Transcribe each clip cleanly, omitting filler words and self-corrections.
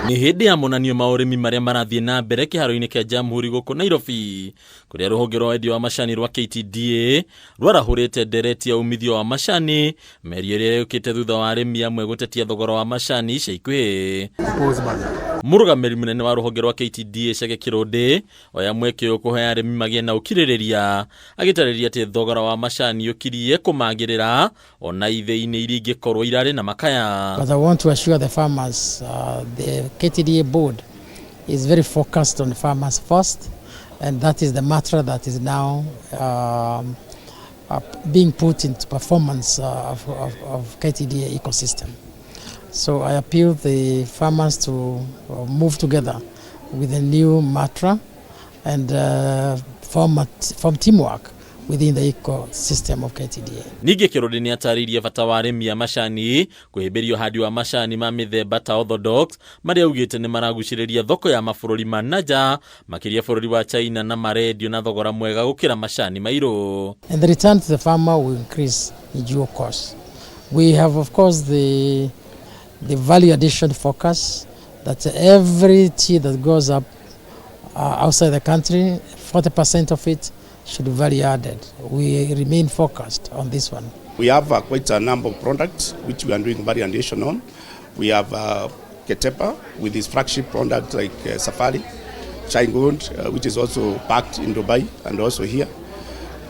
Ni hindi ya monanio ma urimi maria marathie na mbere kiharo-ini kia Jamhuri guku Nairobi, kuria ruhonge rwa wendia wa macani rwa KTDA rwarahurite ndereti ya umithio wa macani meri iria yukite thutha wa arimi amwe gutetia thogora wa macani ica ikuhi. Murugamiri munene wa ruhonge rwa KTDA Chege Kirundi oya mweke uyu kuhe arimi magie na ukiririria agitariria ati thogora wa macani ukirie kumagirira ona ithei-ini iria ingikorwo irari na makaya. But I want to assure the farmers, the KTDA board is very focused on farmers first, and that is the mantra that is now being put into performance of KTDA ecosystem. So I appeal the farmers to move together with a new mantra and form teamwork within the ecosystem of KTDA. Ningi Kirundi ni ataririe bata wa arimi a macani kuhimbirio handi wa macani ma mithemba ta orthodox maria ugite ni maraguciriria thoko ya mabururi ma nanja makiria bururi wa China na marendio na thogora mwega gukira macani mairu. And the return to the farmer will increase in due course. We have of course the value addition focus that every tea that goes up outside the country, 40% of it should be value added. We remain focused on this one. We have quite a number of products which we are doing value addition on. We have Ketepa with his flagship product like Safari, Chai Gold, which is also packed in Dubai and also here.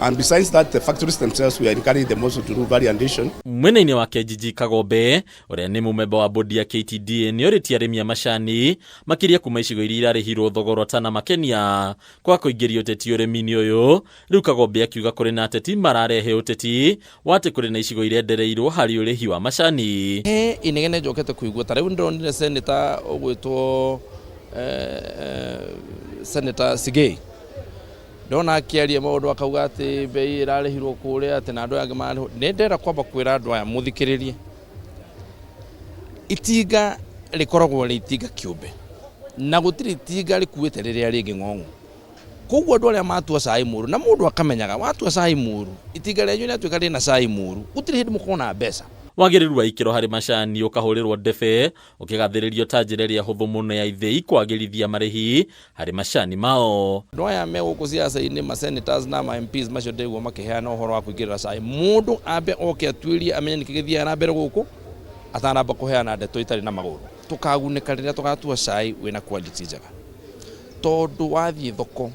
And besides that, the factories themselves, we are encouraging them also to do value addition. Mwena-ini wake Jiji Kagombe, uria ni mumemba wa bodi ya KTDA, ni oritie arimi a macani makiria kuma icigo iria irarihirwo thogora tana makenia kwa kuingiria uteti urimi-ini uyu. Riu Kagombe akiuga kuri na ateti mararehe uteti wate kuri na icigo iria ndereirwo hari urihi wa macani. Inegene njokete kuigua ta riu ndonire senator ugwitwo Senator Sigei ndona akiaria maundu akauga ati bei irarihirwo kuria ati na andu angi marihwo. Ni ndera kwamba kwira andu aya muthikiririe itinga rikoragwo ri itinga kiumbe na gutiri itinga rikuite riria ringi ng'ong'o. Koguo andu aria matua cai muru na mundu akamenyaga watua cai muru itinga rianyu riatuika rina cai muru gutiri hindi mukona mbeca. Wagiriru wa ikiro hari macani ukahurirwo ndebe ukigathiririo ta njira iria huthu muno ya ithei kwagirithia marihi hari macani mao. Andu aya me guku siasa-ini ma senators na ma MPs macio ndeguo makiheana uhoro wa kuingirira cai. Mundu ambe oke atuirie amenye nikigithia na mbere guku atanamba kuheana ndeto itari na maguru. Tukagunika riria tugatua cai wina quality njega. Tondu wathie thoko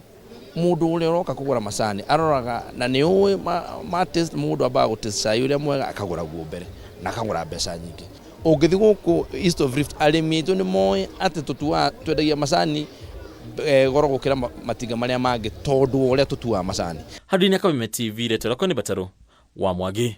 mundu uria uroka kugura macani aroraga na ni uwe ma test mundu amba gutest cai uria mwega akagura guo mbere na akagura mbeca nyingi. Ungithi guku East of Rift arimi aitu ni moe ati tutua twendagia macani goro gukira matinga maria mangi tondu uria tutua macani. Handũ-inĩ ya Kameme TV retera ko ni Bataro wa Mwangi.